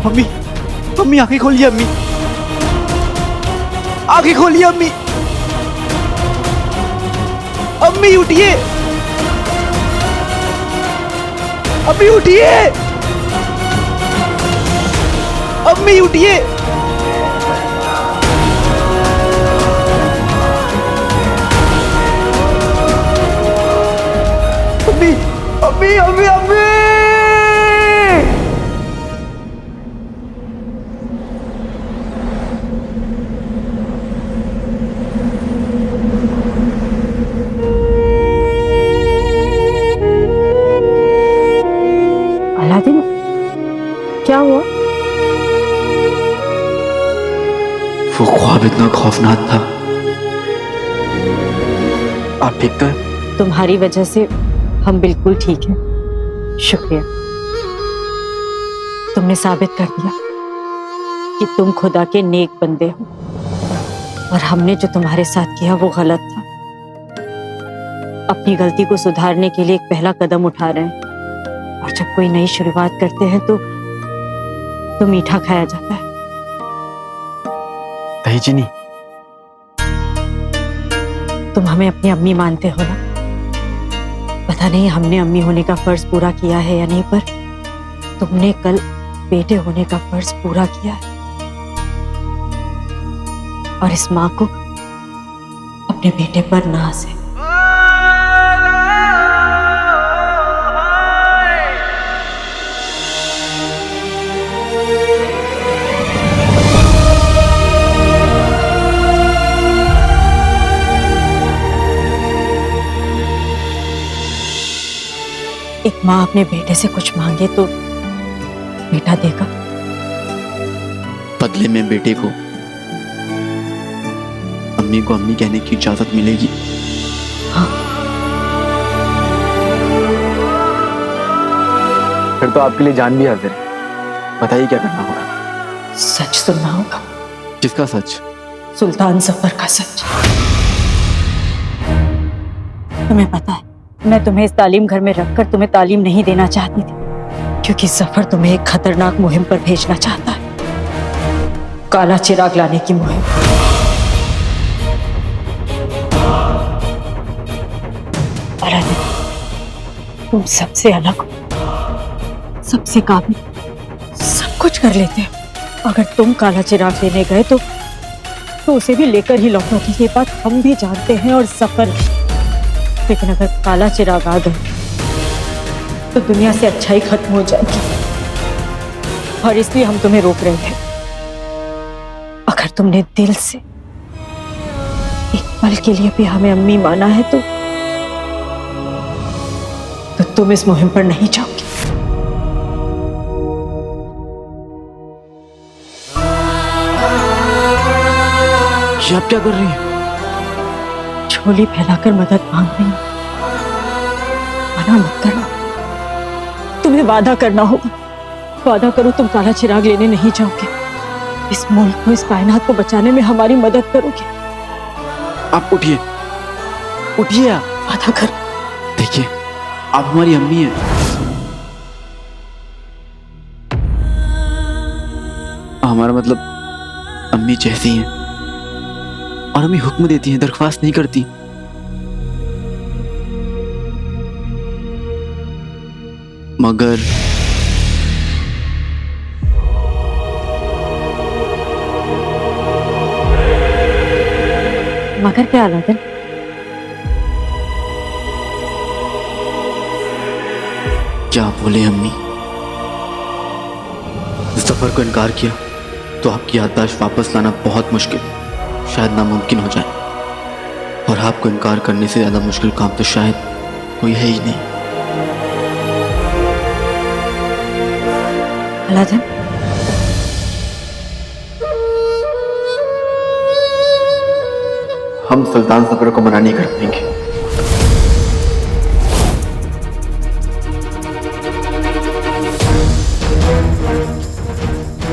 अम्मी, अम्मी आंखें खोलिए अम्मी, आंखें खोलिए अम्मी, अम्मी उठिए, अम्मी उठिए, अम्मी उठिए, अम्मी, अम्मी, अम्मी, अम्मी। अलादीन, क्या हुआ? वो ख्वाब इतना खौफनाक था। आप ठीक तो हैं? तुम्हारी वजह से हम बिल्कुल ठीक हैं। शुक्रिया, तुमने साबित कर दिया कि तुम खुदा के नेक बंदे हो और हमने जो तुम्हारे साथ किया वो गलत था। अपनी गलती को सुधारने के लिए एक पहला कदम उठा रहे हैं, और जब कोई नई शुरुआत करते हैं तो मीठा खाया जाता है। दही चीनी। तुम हमें अपनी अम्मी मानते हो ना? पता नहीं हमने अम्मी होने का फर्ज पूरा किया है या नहीं, पर तुमने कल बेटे होने का फर्ज पूरा किया है, और इस माँ को अपने बेटे पर नाज है। एक माँ अपने बेटे से कुछ मांगे तो बेटा देगा। बदले में बेटे को अम्मी कहने की इजाजत मिलेगी। हाँ। फिर तो आपके लिए जान भी हाजिर है। बताइए क्या करना होगा? सच सुनना होगा। किसका सच? सुल्तान जफर का सच। तुम्हें पता है, मैं तुम्हें इस तालीम घर में रखकर तुम्हें तालीम नहीं देना चाहती थी, क्योंकि जफर तुम्हें एक खतरनाक मुहिम पर भेजना चाहता है, काला चिराग लाने की मुहिम। अलादीन, तुम सबसे अलग हो, सबसे काबिल, सब कुछ कर लेते हो। अगर तुम काला चिराग लेने गए तो उसे भी लेकर ही लौटोगे। ये बात हम भी जानते हैं और जफर भी। लेकिन अगर काला चिराग आ गए तो दुनिया से अच्छाई खत्म हो जाएगी, और इसलिए हम तुम्हें रोक रहे हैं। अगर तुमने दिल से एक पल के लिए भी हमें अम्मी माना है तो तुम इस मुहिम पर नहीं जाओगे। ये आप क्या कर रही हैं? झोली फैलाकर मदद मांग रही हूं। मना मत करना, तुम्हें वादा करना होगा। वादा करो तुम काला चिराग लेने नहीं जाओगे। इस मुल्क को, इस कायनात को बचाने में हमारी मदद करोगे। आप उठिए, उठिए आप। वादा करो। देखिए, आप हमारी अम्मी हैं। हमारा मतलब अम्मी जैसी हैं, और अम्मी हुक्म देती हैं, दरख्वास्त नहीं करती। मगर क्या अलादीन? क्या बोले अम्मी? जफर को इनकार किया तो आपकी याददाश्त वापस लाना बहुत मुश्किल, शायद नामुमकिन हो जाए, और आपको इनकार करने से ज्यादा मुश्किल काम तो शायद कोई है ही नहीं। अलादीन, हम सुल्तान जफर को मना नहीं कर पाएंगे।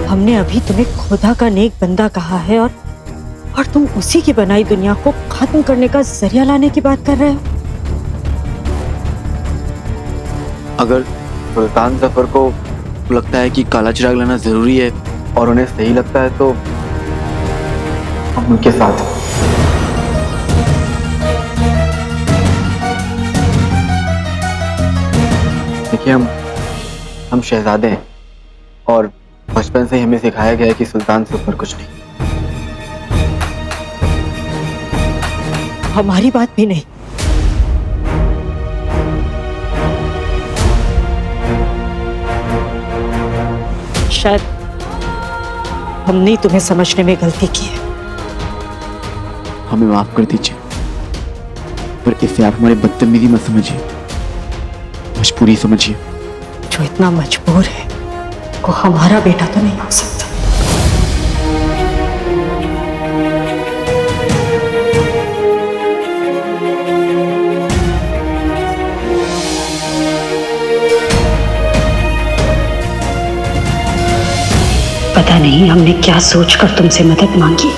हमने अभी तुम्हें खुदा का नेक बंदा कहा है, और तुम उसी की बनाई दुनिया को खत्म करने का जरिया लाने की बात कर रहे हो। अगर सुल्तान जफर को आपको लगता है कि काला चिराग लाना जरूरी है और उन्हें सही लगता है तो हम उनके साथ हैं। देखिए हम शहजादे हैं और बचपन से ही हमें सिखाया गया है कि सुल्तान से ऊपर कुछ नहीं। हमारी बात भी नहीं। शायद हमने तुम्हें समझने में गलती की है। हमें माफ कर दीजिए, पर इसे आप हमारी बदतमीजी मत समझिए, मजबूरी समझिए। जो इतना मजबूर है वो हमारा बेटा तो नहीं हो सकता। पता नहीं हमने क्या सोचकर तुमसे मदद मांगी।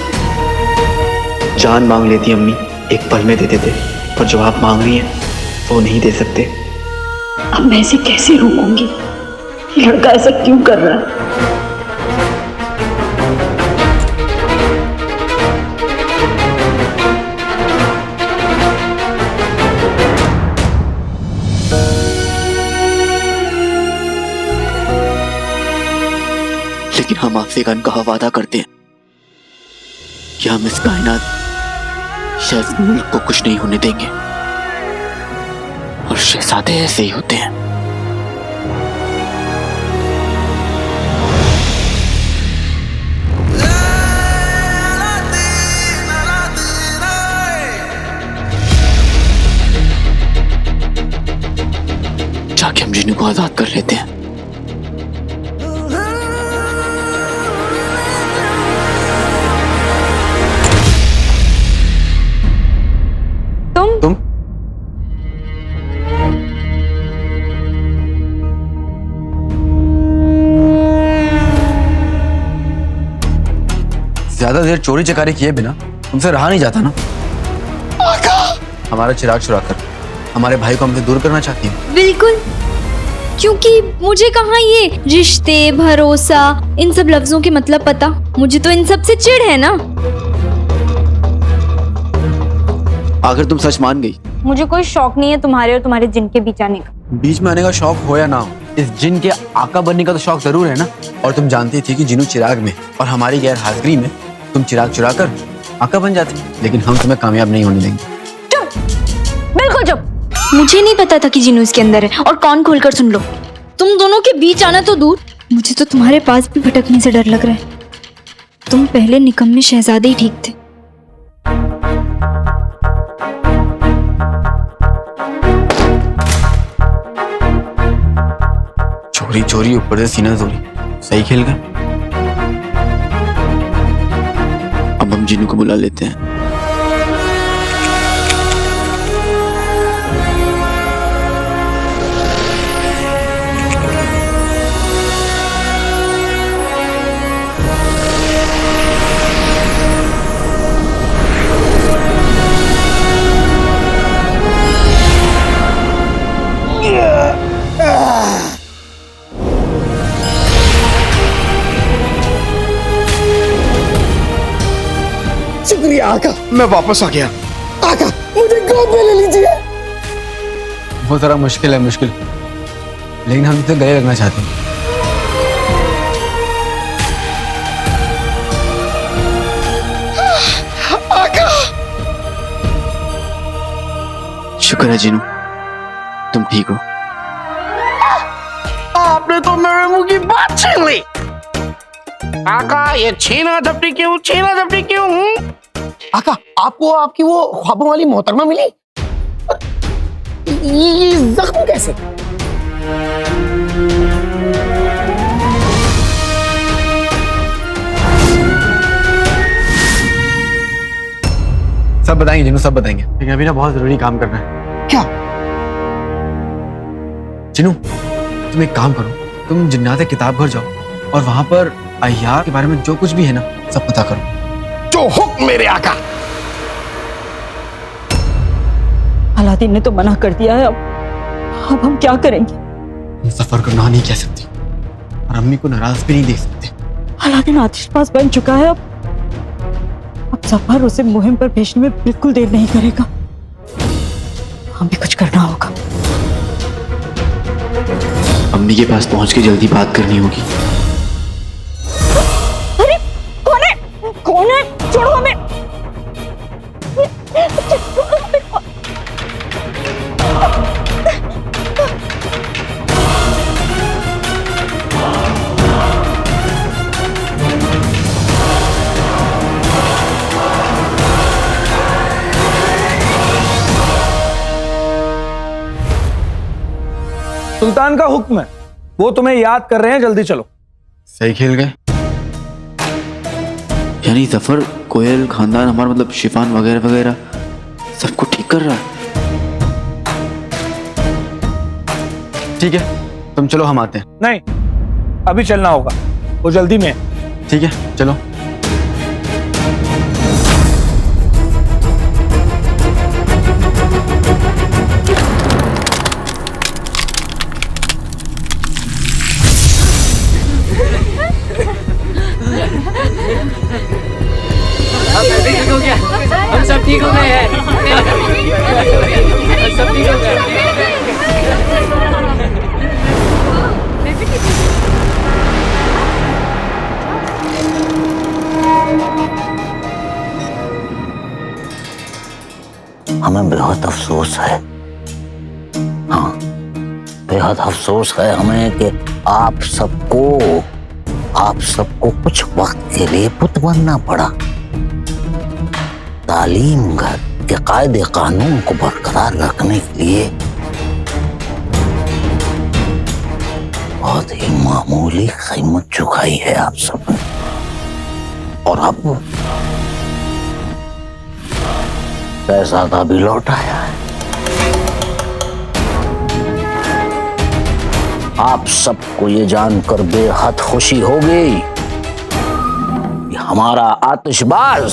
जान मांग लेती अम्मी, एक पल में दे देते, पर जो आप मांग रही हैं वो नहीं दे सकते। अब मैं इसे कैसे रोकूंगी? लड़का ऐसा क्यों कर रहा है? लेकिन हम आपसे एक अनकहा वादा करते हैं कि हम इस कायनात या इस मुल्क को कुछ नहीं होने देंगे, और शहजादे ऐसे ही होते हैं। जाके हम जिन्नू को आजाद कर लेते हैं। तुम ज्यादा देर चोरी चकारी किए बिना तुमसे रहा नहीं जाता ना। हमारा चिराग चुरा कर हमारे भाई को हमसे दूर करना चाहती है। बिल्कुल, क्योंकि मुझे कहाँ ये रिश्ते, भरोसा, इन सब लफ्जों के मतलब पता। मुझे तो इन सब से चिढ़ है ना। अगर तुम सच मान गई, मुझे कोई शौक नहीं है तुम्हारे और तुम्हारे जिन के बीच आने का। बीच में आने का शौक हो या ना हो, इस जिन के आका बनने का तो शौक जरूर है ना। और तुम जानती थी कि जिन्नू चिराग में और हमारी गैर हाजिरी में तुम चिराग चुरा कर आका बन जाती, लेकिन हम तुम्हें कामयाब नहीं होने देंगे। चुप, बिल्कुल चुप। मुझे नहीं पता था कि जिन्नू इसके अंदर है, और कौन खोलकर सुन लो। तुम दोनों के बीच आना तो दूर, मुझे तो तुम्हारे पास भी भटकने से डर लग रहा है। तुम पहले निकम्मे शहजादे ही ठीक थे। चोरी चोरी ऊपर से सीना चोरी, सही खेल गए। अब हम जिन्नू को बुला लेते हैं। शुक्रिया आका, मैं वापस आ गया। आका मुझे गोद में ले लीजिए। वो जरा मुश्किल है, मुश्किल, लेकिन हम तो गले लगना चाहते हैं। आका शुक्र है जिन्नू, तुम ठीक हो। आपने तो मेरे मुंह की बात छीन ली। आका ये छीना झपटी क्यों, छीना झपटी क्यों? आका आपको आपकी वो ख्वाबों वाली मोहतरमा मिली? ये जख्म कैसे? सब बताएंगे जिन्नू, सब बताएंगे, लेकिन अभी ना बहुत जरूरी काम करना है। क्या? जिन्नू तुम एक काम करो, तुम जिन्नाते किताब घर जाओ और वहां पर अय्यार के बारे में जो कुछ भी है ना सब पता करो। जो हुक्म मेरे आका। अलादीन ने तो मना कर दिया है। अब हम क्या करेंगे? सफर को ना नहीं कह सकती, और अम्मी को नाराज भी नहीं देख सकते। अलादीन आतिशबाज बन चुका है। अब जफर उसे मुहिम पर भेजने में बिल्कुल देर नहीं करेगा। हमें कुछ करना होगा। अम्मी के पास पहुंच के जल्दी बात करनी होगी। अरे कौन है? कौन है? छोड़ो हमें। सुल्तान का हुक्म है, वो तुम्हें याद कर रहे हैं, जल्दी चलो। सही खेल गए। यानी जफर, कोयल, खानदान हमारा मतलब शिफान वगैरह वगैरह सबको ठीक कर रहा है। ठीक है, तुम चलो, हम आते हैं। नहीं, अभी चलना होगा, वो जल्दी में है। ठीक है, चलो। हम सब ठीक हो गए हैं। सब ठीक हो गए। हमें बेहद अफसोस है, हाँ बेहद अफसोस है हमें कि आप सबको कुछ वक्त के लिए पुत बनना पड़ा। तालीम घर के कायदे कानून को बरकरार रखने के लिए बहुत ही मामूली कीमत चुकाई है आप सबने, और अब पैसा भी लौट आया है। आप सबको ये जानकर बेहद खुशी होगी कि हमारा आतिशबाज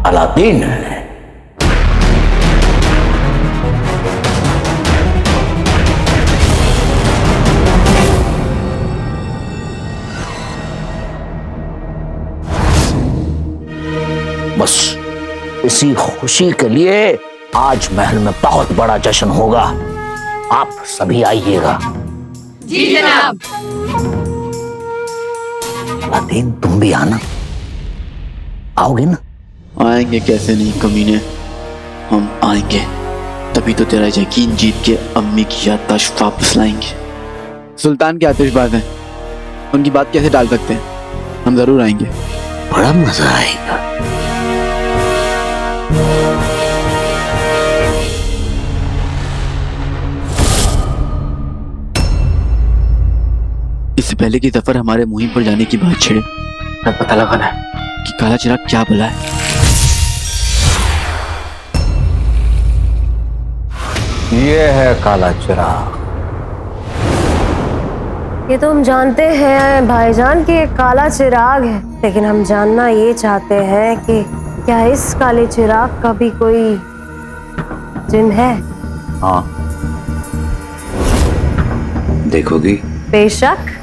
अलादीन है। बस इसी खुशी के लिए आज महल में बहुत बड़ा जश्न होगा। आप सभी आइएगा। जी जनाब। अलादीन, तुम भी आना, आओगे ना? आएंगे कैसे नहीं कमीने, हम आएंगे। तभी तो तेरा यकीन जीत के अम्मी की याददाश्त वापस लाएंगे। सुल्तान के आतिशबाज हैं, उनकी बात कैसे टाल सकते हैं? हम जरूर आएंगे। बड़ा मजा आएगा। इससे पहले कि जफर हमारे मुहिम पर जाने की बात छेड़े, हमें पता लगाना है कि काला चिराग क्या बुला है। ये है काला चिराग। ये तो हम जानते हैं भाईजान कि ये काला चिराग है, लेकिन हम जानना ये चाहते हैं कि क्या इस काले चिराग का भी कोई जिन है? हाँ, देखोगी? बेशक।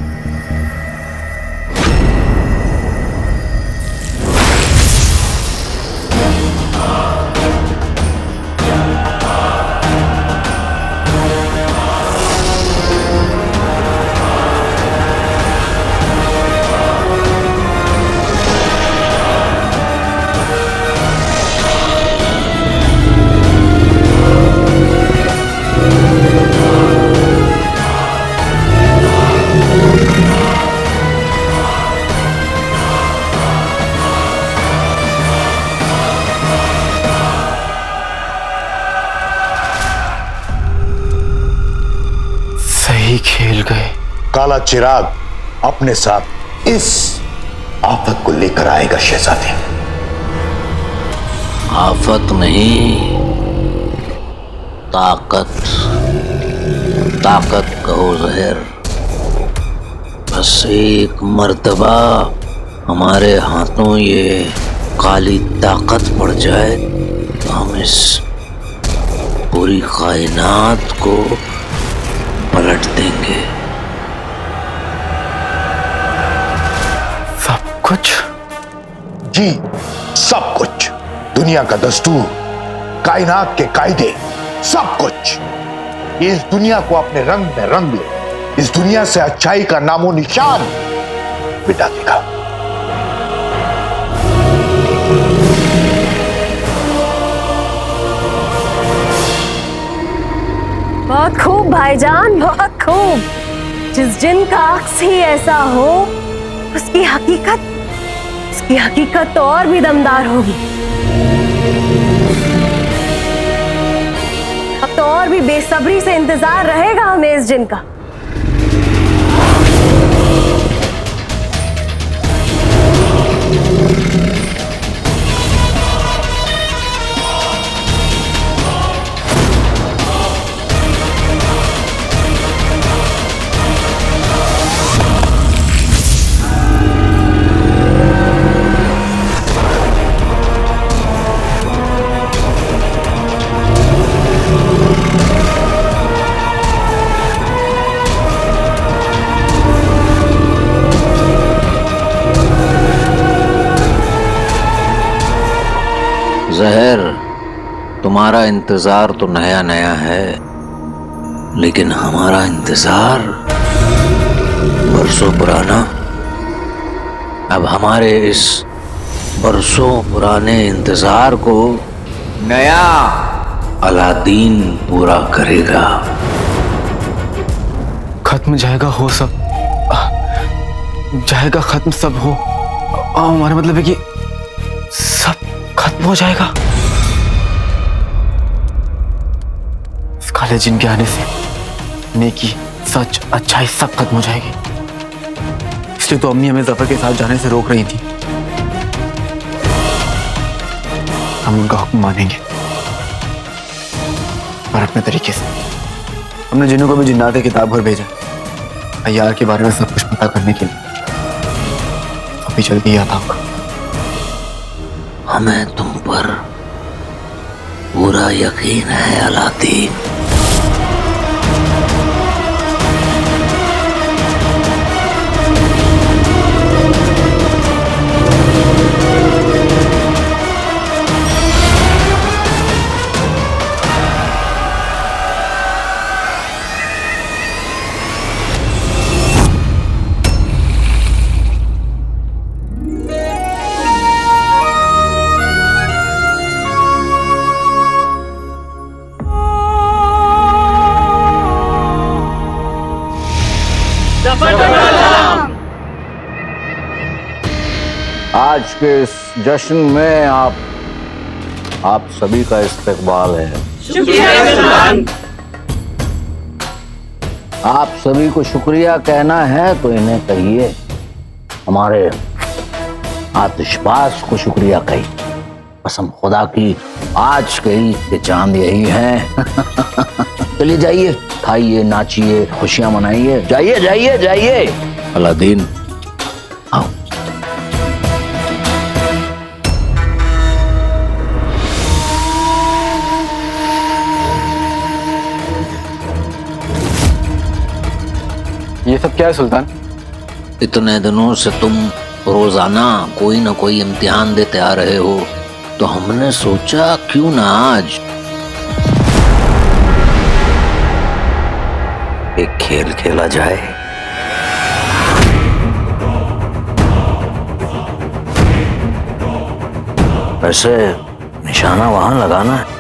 सही खेल गए। काला चिराग अपने साथ इस आफत को लेकर आएगा शहजादे। आफत नहीं, ताकत। ताकत कहो जहर। बस एक मर्तबा हमारे हाथों ये काली ताकत पड़ जाए तो हम इस पूरी कायनात को पलट देंगे। सब कुछ? जी, सब कुछ। दुनिया का दस्तूर, कायनात के कायदे, सब कुछ। इस दुनिया को अपने रंग में रंग ले, इस दुनिया से अच्छाई का नामो निशान मिटा देगा। बहुत खूब भाईजान, बहुत खूब। जिस जिन का अक्स ही ऐसा हो, उसकी हकीकत तो और भी दमदार होगी। अब तो और भी बेसब्री से इंतजार रहेगा हमें इस जिन का। जहर, तुम्हारा इंतजार तो नया नया है, लेकिन हमारा इंतजार बरसों पुराना। अब हमारे इस बरसों पुराने इंतजार को नया अलादीन पूरा करेगा। खत्म जाएगा हो सब, जाएगा खत्म सब हो। हमारा मतलब है कि सब खत्म हो जाएगा। इस काले जिन के आने से नेकी, सच, अच्छाई सब खत्म हो जाएगी। इसलिए तो अम्मी हमें जफर के साथ जाने से रोक रही थी। हम उनका हुक्म मानेंगे, और अपने तरीके से। हमने जिन्हों को भी जिन्नाते किताब भर भेजा अय्यार के बारे में सब कुछ पता करने के लिए। अभी जल्दी याद आऊंगा। हमें तुम पर पूरा यकीन है अलादीन। आज के इस जश्न में आप सभी का इस्तकबाल है। आप सभी को शुक्रिया कहना है तो इन्हें कहिए, हमारे आतिशबाज को शुक्रिया कही। कसम खुदा की आज के ईद के चांद यही हैं। चलिए जाइए, खाइए, नाचिए, खुशियां मनाइए। जाइए जाइए जाइए। अलादीन आओ। ये सब क्या है सुल्तान? इतने दिनों से तुम रोजाना कोई ना कोई इम्तिहान देते आ रहे हो, तो हमने सोचा क्यों ना आज एक खेल खेला जाए। वैसे निशाना वहां लगाना है।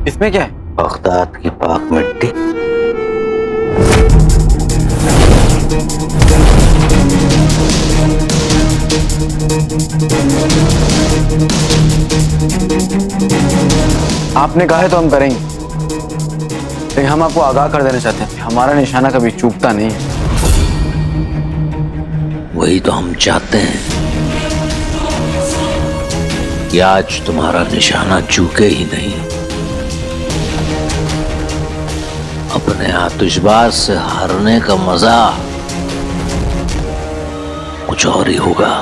इसमें क्या है? बगदाद की पाक मिट्टी। आपने कहा है तो हम करेंगे, लेकिन हम आपको आगाह कर देना चाहते हैं, हमारा निशाना कभी चूकता नहीं है। वही तो हम चाहते हैं कि आज तुम्हारा निशाना चूके ही नहीं, अपने आतिशबाज से हारने का मजा कुछ और ही होगा।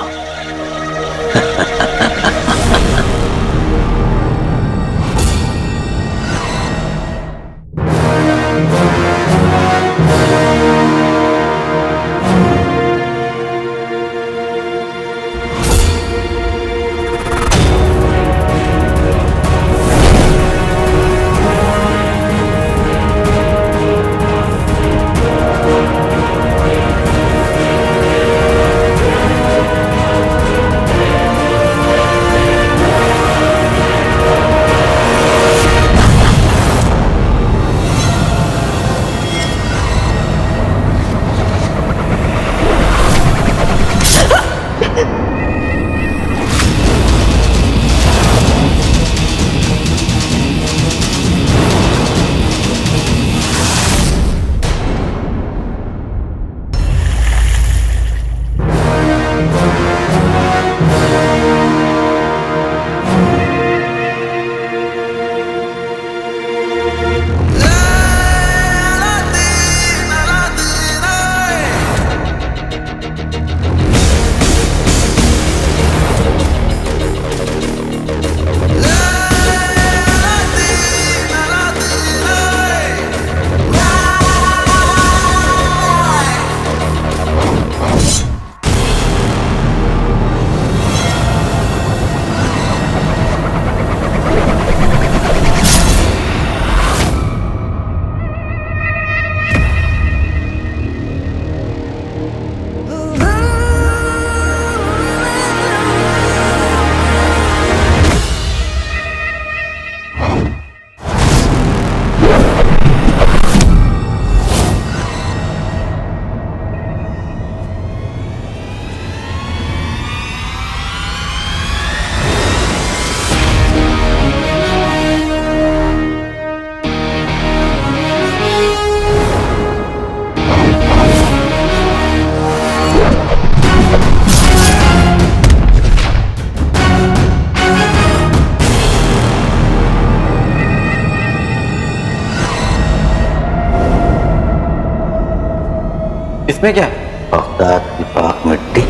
इसमें क्या? बगदाद की पाक मिट्टी।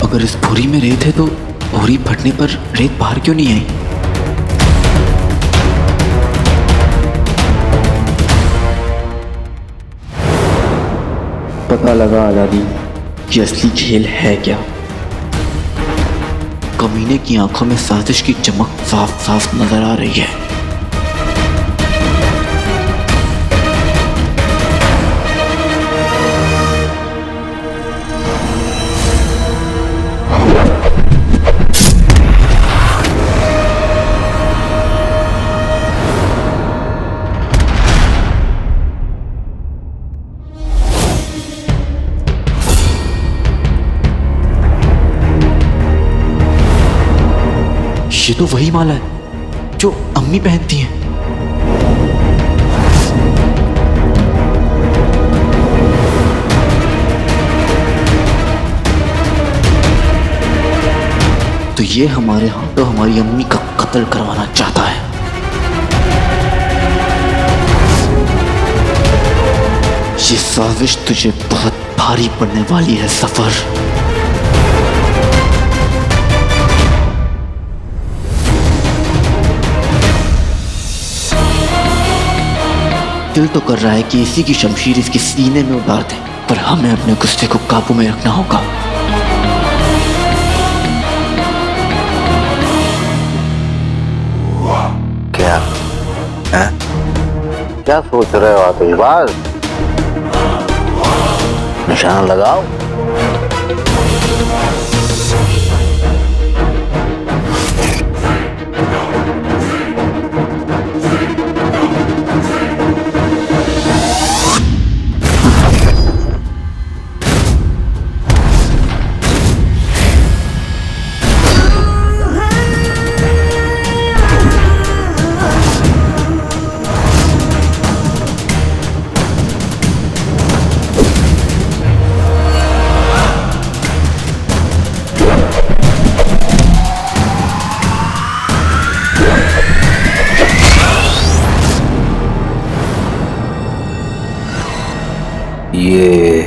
अगर इस भूरी में रेत है तो भूरी फटने पर रेत बाहर क्यों नहीं आई? पता लगा आजादी कि असली खेल है क्या। कमीने की आंखों में साजिश की चमक साफ साफ नजर आ रही है। ये तो वही माला है जो अम्मी पहनती हैं। तो ये हमारे हाथों हमारी अम्मी का कत्ल करवाना चाहता है। ये साजिश तुझे बहुत भारी पड़ने वाली है सफर। दिल तो कर रहा है कि इसी की शमशीर इसके सीने में उतार दें, पर हमें अपने गुस्से को काबू में रखना होगा। क्या है? क्या सोच रहे हो आतिशबाज? निशाना लगाओ। ये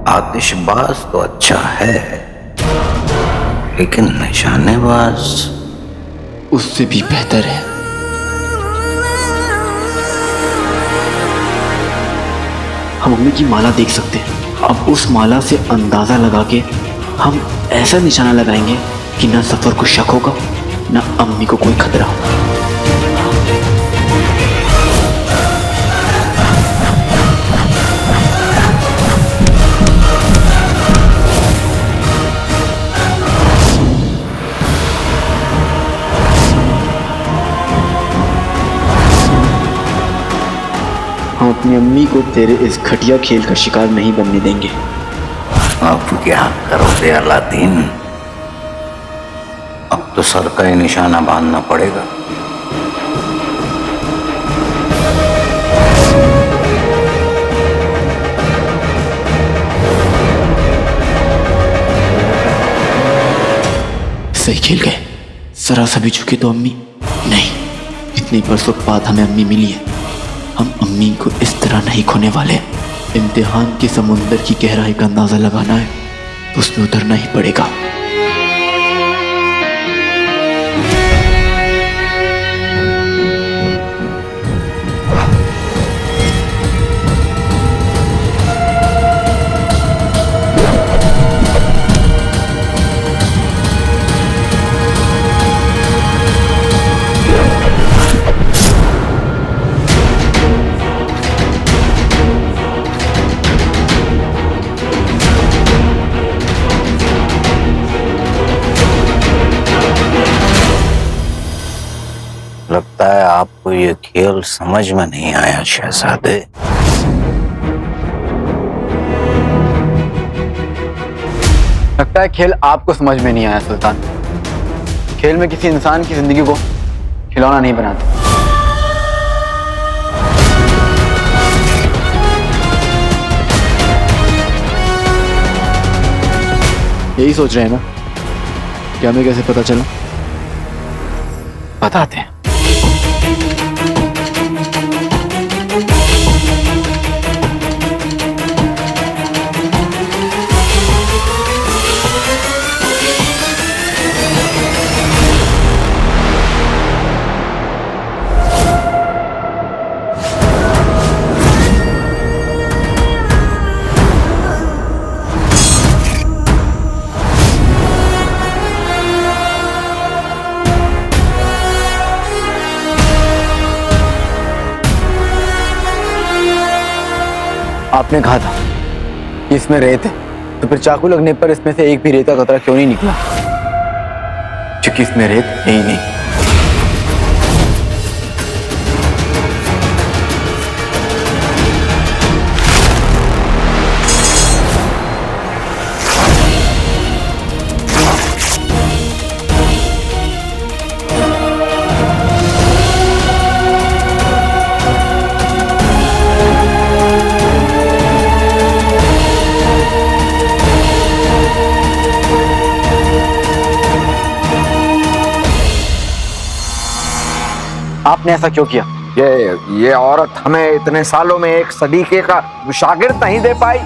आतिशबाज तो अच्छा है, लेकिन निशानेबाज उससे भी बेहतर है। हम अम्मी की माला देख सकते हैं। अब उस माला से अंदाजा लगा के हम ऐसा निशाना लगाएंगे कि ना सफर को शक होगा, ना अम्मी को कोई खतरा होगा। हम अपनी अम्मी को तेरे इस घटिया खेल का शिकार नहीं बनने देंगे। अब क्या करोगे अलादीन? अब तो सर का ही निशाना बांधना पड़ेगा। सही खेल गए। जरा सा भी झुके तो अम्मी नहीं। इतनी बरसों बाद हमें अम्मी मिली है, हम अम्मी को इस तरह नहीं खोने वाले। इम्तिहान के समुंदर की गहराई का अंदाजा लगाना है तो उसमें उतरना ही पड़ेगा। लगता है आपको ये खेल समझ में नहीं आया शहजादे। लगता है खेल आपको समझ में नहीं आया सुल्तान। खेल में किसी इंसान की जिंदगी को खिलौना नहीं बनाते। यही सोच रहे हैं ना कि हमें कैसे पता चला? बताते हैं। आपने कहा था कि इसमें रेत है, तो फिर चाकू लगने पर इसमें से एक भी रेत का कतरा क्यों नहीं निकला? क्योंकि इसमें रेत है ही नहीं। आपने ऐसा क्यों किया? ये औरत हमें इतने सालों में एक सदीके का शागिर्द नहीं दे पाई।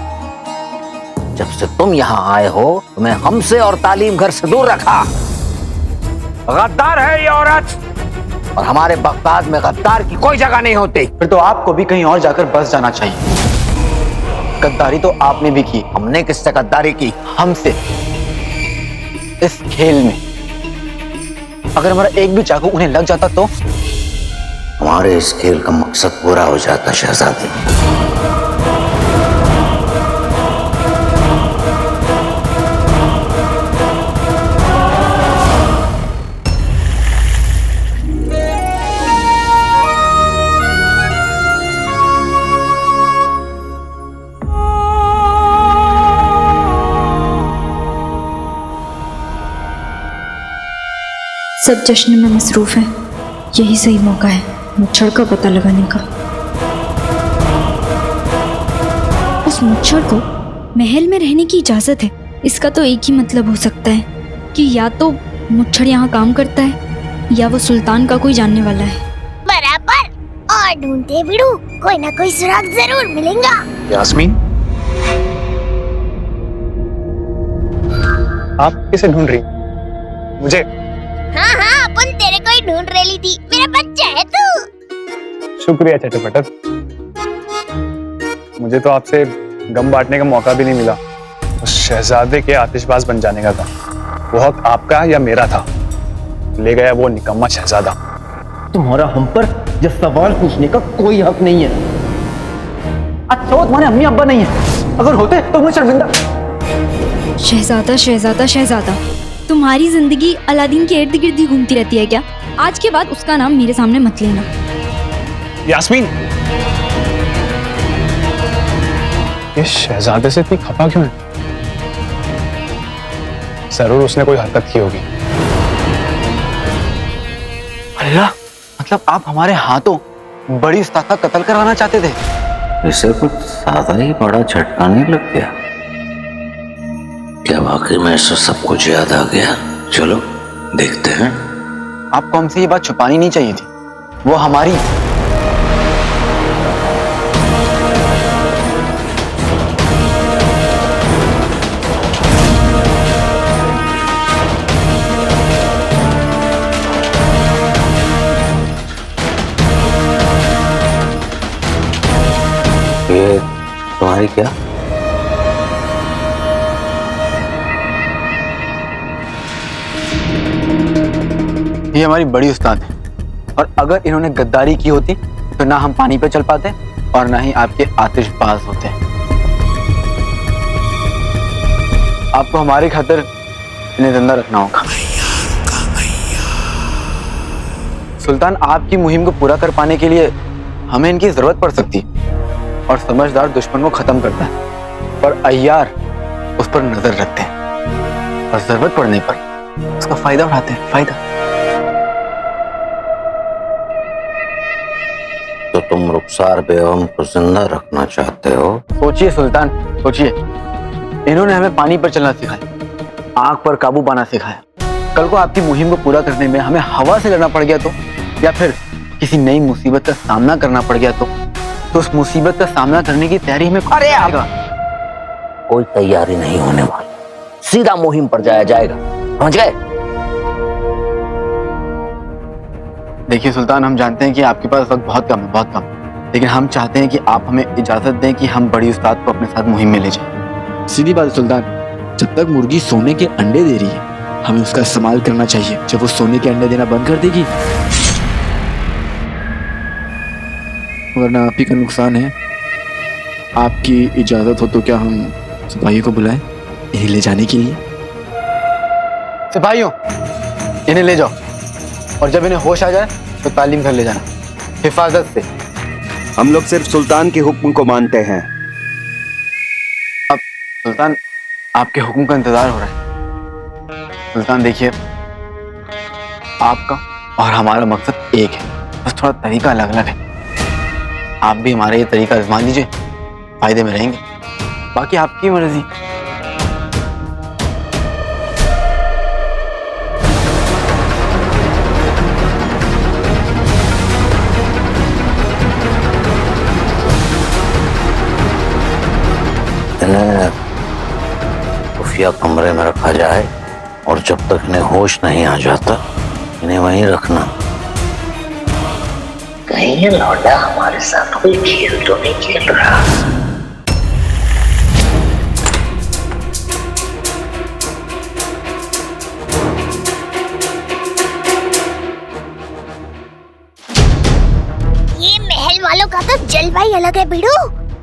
जब से तुम यहाँ आए हो तुम्हें हमसे और तालीम घर से दूर रखा। गद्दार है ये औरत, और हमारे बगदाद में गद्दार की कोई जगह नहीं होती। फिर तो आपको भी कहीं और जाकर बस जाना चाहिए। गद्दारी तो आपने भी की। हमने किससे गद्दारी की? हमसे। इस खेल में अगर हमारा एक भी चाकू उन्हें लग जाता तो? हमारे इस खेल का मकसद पूरा हो जाता शहजादे। सब जश्न में मसरूफ हैं। यही सही मौका है मुच्छड़ का पता लगाने का। उस मुच्छड़ को महल में रहने की इजाजत है। इसका तो एक ही मतलब हो सकता है कि या तो मुच्छड़ यहाँ काम करता है या वो सुल्तान का कोई जानने वाला है। बराबर। और ढूंढते बिड़ू कोई ना कोई सुराग जरूर मिलेगा। यास्मीन, आप किसे ढूंढ रही? मुझे? हाँ हाँ, अपन तेरे को ही ढूंढ रही थी। मेरा बच्चा है तू। शुक्रिया चटपटर। मुझे तो आपसे गम बांटने का मौका भी नहीं मिला। उस शहजादे के आतिशबाज बन जाने का था। वो हक आपका या मेरा था? ले गया वो निकम्मा शहजादा। तुम्हारा हम पर यह सवाल पूछने का कोई हक नहीं है। अच्छा वो तुम्हारे अम्मी अब्बा नहीं है, अगर होते तो मैं शर्मिंदा। शहजादा शहजादा शहजादा, तुम्हारी जिंदगी अलादीन के इर्द गिर्द ही घूमती रहती है क्या? आज के बाद उसका नाम मेरे सामने मत लेना। यास्मीन, ये शहजादे से इतनी खफा क्यों है? जरूर उसने कोई हरकत की होगी। अल्लाह, मतलब आप हमारे हाथों बड़ी उस्ताद का कत्ल करवाना चाहते थे? इसे कुछ ज्यादा ही बड़ा झटका नहीं लग गया क्या? वाकई में इसे सब कुछ याद आ गया? चलो देखते हैं। आपको हमसे ये बात छुपानी नहीं चाहिए थी। वो हमारी ये तुम्हारी क्या? ये हमारी बड़ी उस्ताद है, और अगर इन्होंने गद्दारी की होती तो ना हम पानी पे चल पाते और ना ही आपके आतिशबाज होते। आपको हमारी खातिर इन्हें जिंदा रखना होगा। सुल्तान, आपकी मुहिम को पूरा कर पाने के लिए हमें इनकी जरूरत पड़ सकती है, और समझदार दुश्मन को खत्म करता है, पर अय्यार उस पर नजर रखते हैं और जरूरत पड़ने पर उसका फायदा उठाते हैं। फायदा तो तुम रुखसार बेगम को जिंदा रखना चाहते हो? सोचिए सुल्तान, सोचिए। इन्होंने हमें पानी पर चलना सिखाया, आग पर काबू पाना सिखाया। कल को आपकी मुहिम को पूरा करने में हमें हवा से लड़ना पड़ गया तो, या फिर किसी नई मुसीबत का सामना करना पड़ गया तो उस मुसीबत का सामना करने की तैयारी हमें अरे आएगा। कोई तैयारी नहीं होने वाली, सीधा मुहिम पर जाया जाएगा। समझ गए? देखिए सुल्तान, हम जानते हैं कि आपके पास वक्त बहुत कम है, बहुत कम, लेकिन हम चाहते हैं कि आप हमें इजाजत दें कि हम बड़ी उस्ताद को अपने साथ मुहिम में ले जाएं। सीधी बात सुल्तान, जब तक मुर्गी सोने के अंडे दे रही है हमें उसका इस्तेमाल करना चाहिए। जब वो सोने के अंडे देना बंद कर देगी वरना आप ही का नुकसान है। आपकी इजाजत हो तो क्या हम सिपाहियों को बुलाएं इन्हें ले जाने के लिए? सिपाहियों, इन्हें ले जाओ, और जब इन्हें होश आ जाए तो तालीम घर ले जाना, हिफाजत से। हम लोग सिर्फ सुल्तान के हुक्म को मानते हैं। अब सुल्तान, आपके हुक्म का इंतजार हो रहा है। सुल्तान देखिए, आपका और हमारा मकसद एक है, बस थोड़ा तरीका अलग अलग है। आप भी हमारा ये तरीका आजमा लीजिए, फायदे में रहेंगे, बाकी आपकी मर्जी। इन्हें खुफिया कमरे में रखा जाए, और जब तक इन्हें होश नहीं आ जाता इन्हें वहीं रखना। कहीं ये लौंडा हमारे साथ कोई खेल तो नहीं खेल रहा? ये महल वालों का तो जलवा ही अलग है बिड़ू।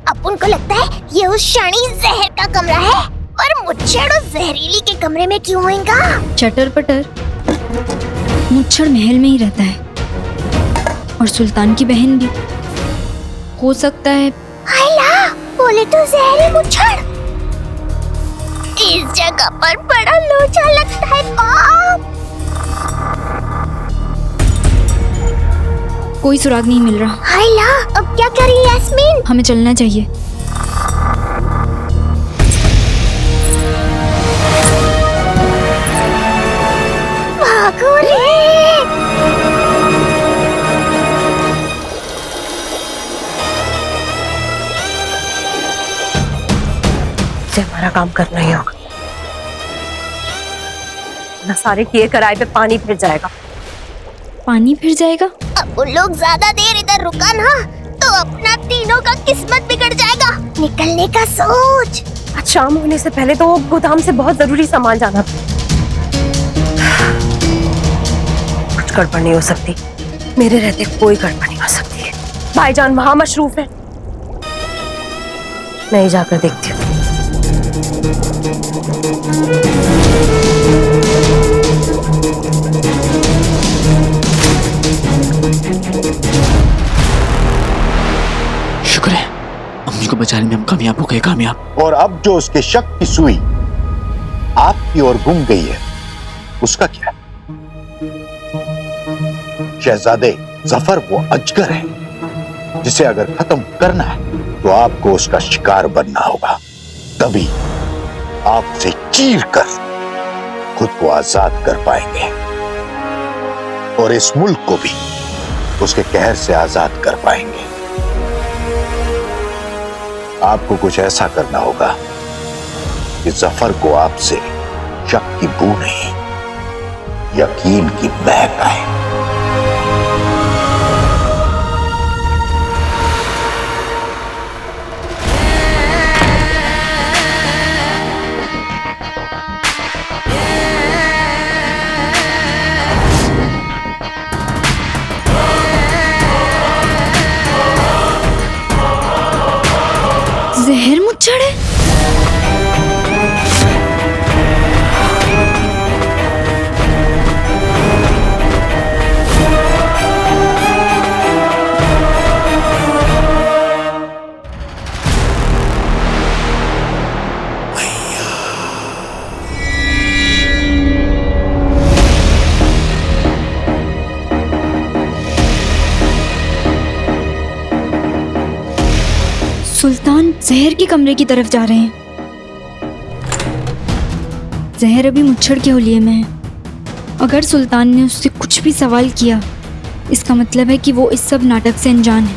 अपन को लगता है ये उस शानी जहर का कमरा है, और मुच्छड़ उस जहरीली के कमरे में क्यों होएगा? चटर पटर, मुच्छड़ महल में ही रहता है, और सुल्तान की बहन भी हो सकता है। हायला, बोले तो जहरी मुच्छड़। इस जगह पर बड़ा लोचा लगता है बाप। कोई सुराग नहीं मिल रहा। हायला, अब क्या करें यास्मीन? हमें चलना चाहिए। भागो रे। हमारा काम करना ही होगा। वरना सारे किए कराए पे पानी फिर जाएगा। पानी फिर जाएगा? अब उन लोग ज्यादा देर इधर रुका ना तो अपना तीनों का किस्मत बिगड़ जाएगा। निकलने का सोच। आज शाम होने से पहले तो गोदाम से बहुत जरूरी सामान जाना था। कुछ गड़बड़ नहीं हो सकती, मेरे रहते कोई गड़बड़ नहीं हो सकती है। भाईजान वहां मशरूफ है, मैं ही जाकर देखती हूँ। शुक्र है अम्मी को बचाने में हम कामयाब हो गए, कामयाब। और अब जो उसके शक की सुई आपकी ओर घूम गई है, उसका क्या? शहजादे जफर वो अजगर है जिसे अगर खत्म करना है तो आपको उसका शिकार बनना होगा। तभी आप उसे चीर कर खुद को आजाद कर पाएंगे और इस मुल्क को भी उसके कहर से आजाद कर पाएंगे। आपको कुछ ऐसा करना होगा कि जफर को आपसे शक की बू नहीं, यकीन की महक आए। जहर मुच्छड़ है? सुल्तान जहर के कमरे की तरफ जा रहे हैं। जहर अभी मुच्छड़ के होलिये में है। अगर सुल्तान ने उससे कुछ भी सवाल किया, इसका मतलब है कि वो इस सब नाटक से अनजान है।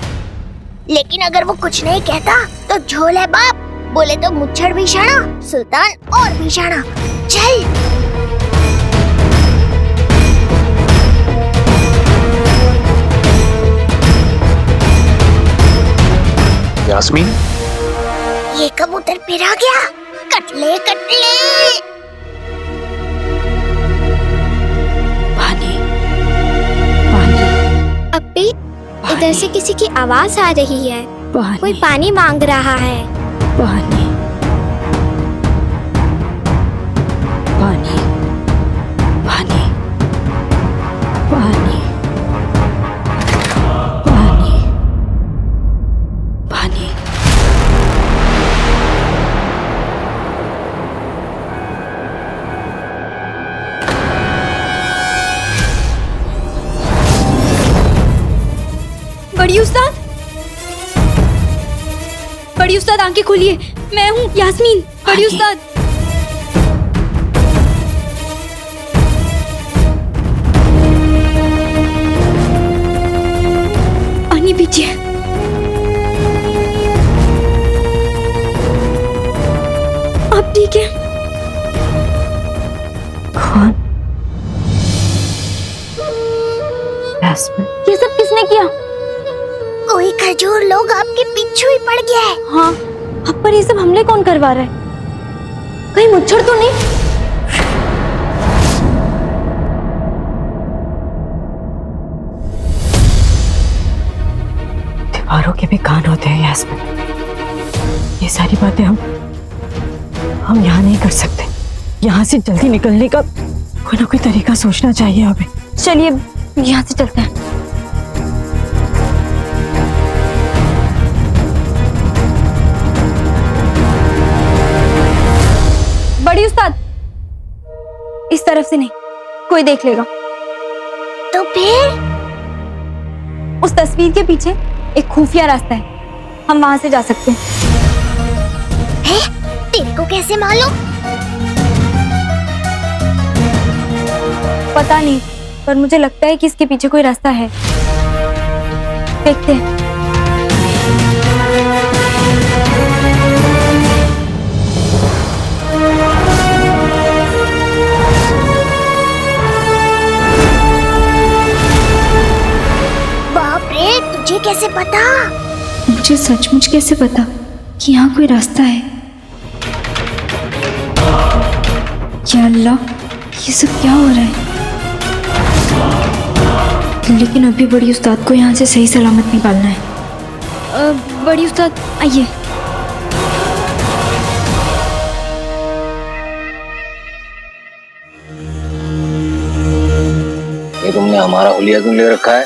लेकिन अगर वो कुछ नहीं कहता तो झोल है बाप। बोले तो मुच्छड़ भी शाना, सुल्तान और भी शाना। चल। यास्मीन, ये कबूतर फिर आ गया। कटले कटले। पानी, पानी, अब्बी, इधर से किसी की आवाज आ रही है। पानी, कोई पानी मांग रहा है। पानी, पानी, पानी, पानी, पानी, पानी। बड़ी उस्ताद, बड़ी उस्ताद आंखें खोलिए, मैं हूँ यास्मीन। बड़ी उस्ताद, पानी पीजिए। आप ठीक है? कौन? यास्मीन, ये सब किसने किया? कोई खजूर लोग आपके पीछे ही पड़ गया है। हाँ, अब पर ये सब हमले कौन करवा रहा है? कहीं मुच्छड़ तो नहीं? दीवारों के भी कान होते हैं यास्मीन। ये सारी बातें हम यहाँ नहीं कर सकते। यहाँ से जल्दी निकलने का कोई ना कोई तरीका सोचना चाहिए हमें। चलिए यहाँ से चलते हैं। बड़ी उस्ताद, इस तरफ से नहीं, कोई देख लेगा। तो फिर उस तस्वीर के पीछे एक खुफिया रास्ता है, हम वहां से जा सकते हैं। है? तेरे को कैसे मालूम? पता नहीं, पर मुझे लगता है कि इसके पीछे कोई रास्ता है। देखते हैं। कैसे पता? मुझे सचमुच कैसे पता कि यहाँ कोई रास्ता है? या अल्लाह, ये सब क्या हो रहा है? लेकिन अभी बड़ी उस्ताद को यहाँ से सही सलामत निकालना है। बड़ी उस्ताद आइए। ये तुमने हमारा हुलिया क्यों ले रखा है?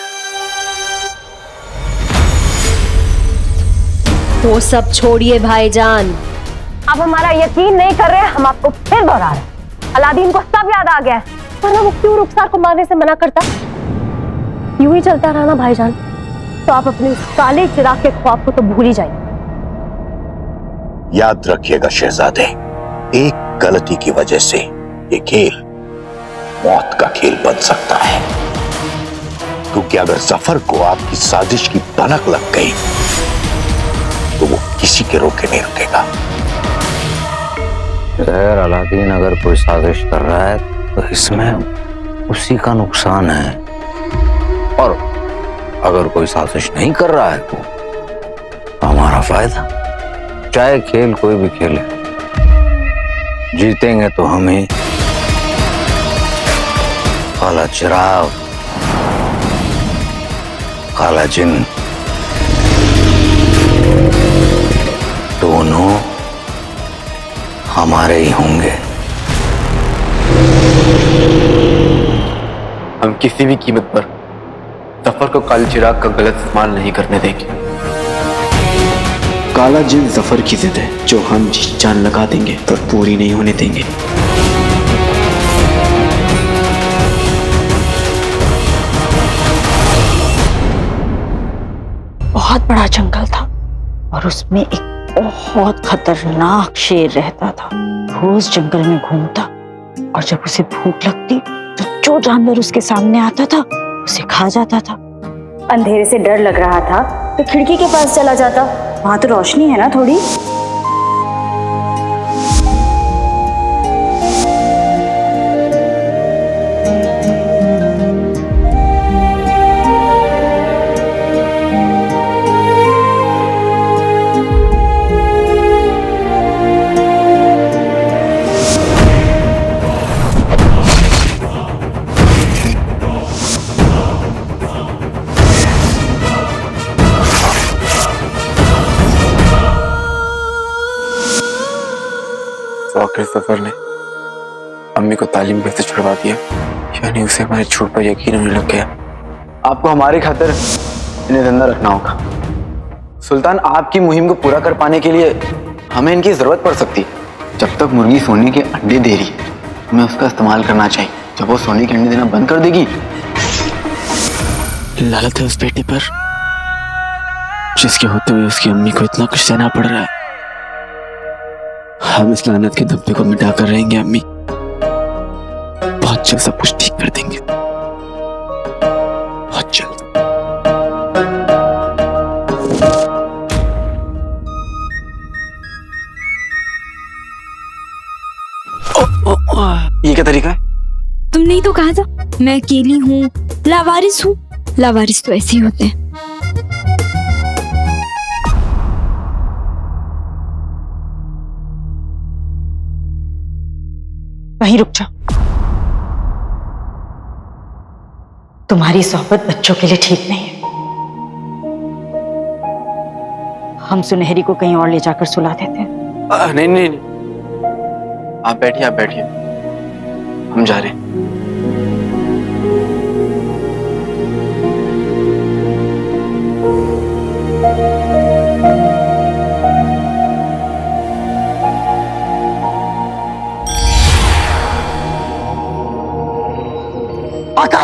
वो सब छोड़िए भाईजान, आप हमारा यकीन नहीं कर रहे, हम आपको फिर दोहरा रहे हैं। अलादीन को सब याद आ गया है, वरना वो क्यों रुखसार को मारने से मना करता? यूं ही चलता रहा ना भाईजान, तो आप अपने उस काले चिराग के ख्वाब को तो भूल ही जाइए। याद रखिएगा शहजादे, एक गलती की वजह से ये खेल मौत का खेल बन सकता है, क्योंकि अगर जफर को आपकी साजिश की भनक लग गई तो वो किसी के रोके नहीं रुकेगा। खैर, अलादीन अगर कोई साजिश कर रहा है तो इसमें उसी का नुकसान है, और अगर कोई साजिश नहीं कर रहा है तो हमारा फायदा। चाहे खेल कोई भी खेले, जीतेंगे तो हम ही। काला चिराग, काला जिन, दोनों हमारे ही होंगे। हम किसी भी कीमत पर जफर को काले चिराग का गलत इस्तेमाल नहीं करने देंगे। काला जिन जफर की जिद है जो हम जी जान लगा देंगे पर पूरी नहीं होने देंगे। बहुत बड़ा जंगल था और उसमें एक बहुत खतरनाक शेर रहता था। रोज जंगल में घूमता और जब उसे भूख लगती तो जो जानवर उसके सामने आता था उसे खा जाता था। अंधेरे से डर लग रहा था तो खिड़की के पास चला जाता, वहां तो रोशनी है ना थोड़ी। आखिर जफर ने अम्मी को तालीम कैसे छुड़वा दिया, यानी उसे हमारे झूठ पर यकीन होने लग गया। आपको हमारी खातिर इन्हें जिंदा रखना होगा। सुल्तान, आपकी मुहिम को पूरा कर पाने के लिए हमें इनकी जरूरत पड़ सकती है। जब तक मुर्गी सोने के अंडे दे रही है हमें उसका इस्तेमाल करना चाहिए। जब वो सोने के अंडे देना बंद कर देगी, लालत है उस बेटे पर जिसके होते हुए उसकी अम्मी को इतना कुछ सहना पड़ रहा है। हम इस लानत के धब्बे को मिटा कर रहेंगे अम्मी, बहुत जल्द सब कुछ ठीक कर देंगे, बहुत जल्द। ये क्या तरीका है? तुमने ही तो कहा था मैं अकेली हूँ, लावारिस हूँ। लावारिस तो ऐसे ही होते हैं। वहीं रुक जाओ, तुम्हारी सोहबत बच्चों के लिए ठीक नहीं है। हम सुनहरी को कहीं और ले जाकर सुला देते हैं। नहीं नहीं नहीं, आप बैठिए, आप बैठिए, हम जा रहे हैं। आका,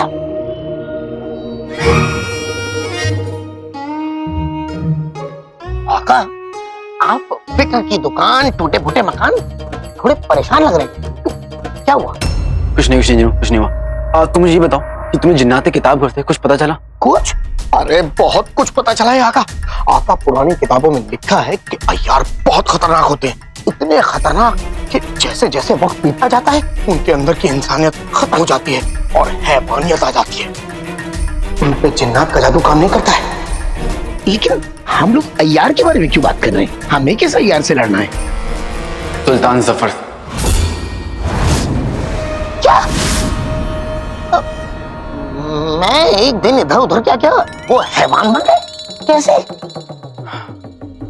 आका, आप फिक्र की दुकान, टूटे फूटे मकान, थोड़े परेशान लग रहे हैं। क्या हुआ? कुछ नहीं जीनू, कुछ नहीं हुआ। तुम मुझे ये बताओ कि तुम्हें जिन्नाते किताब घर से कुछ पता चला? कुछ? अरे बहुत कुछ पता चला है आका। आका, पुरानी किताबों में लिखा है कि अय्यार बहुत खतरनाक होते हैं, इतने खतरनाक कि जैसे जैसे वक्त बीतता जाता है उनके अंदर की इंसानियत खत्म हो जाती है और हैवानियत आ जाती है। उन पे जिन्नात का जादू काम नहीं करता है। लेकिन हम लोग अय्यार के बारे में क्यों बात कर रहे हैं? हमें किस अय्यार से लड़ना है? सुल्तान जफर। क्या? मैं एक दिन इधर उधर क्या क्या वो हैवान बन गए? कैसे?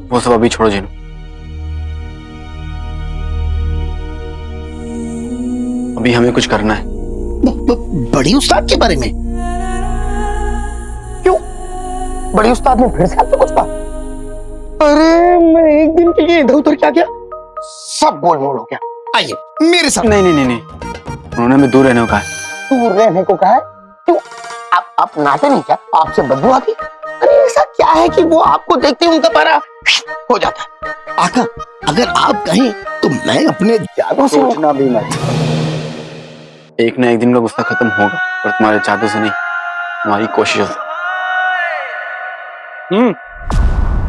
वो सब अभी छोड़ो जीनू। अभी हमें कुछ करना है। बड़ी उस्ताद के बारे में? क्यों? बड़ी उस्ताद ने फिर से आपसे कुछ कहा? अरे मैं एक दिन के लिए इधर उधर क्या क्या सब गोल मोल हो गया। आइए मेरे साथ। नहीं नहीं नहीं नहीं, उन्होंने हमें दूर रहने को कहा है। दूर रहने को कहा है? क्यों? आप नाते नहीं क्या? आपसे बदबू आती? अरे ऐसा क्या है कि वो आपको देखते ही उनका पारा हो जाता है? आका, अगर आप कहें तो मैं अपने जादू से सोचना भी मत। एक ना एक दिन का गुस्सा खत्म होगा, और तुम्हारे जादू से नहीं, तुम्हारी कोशिशों से।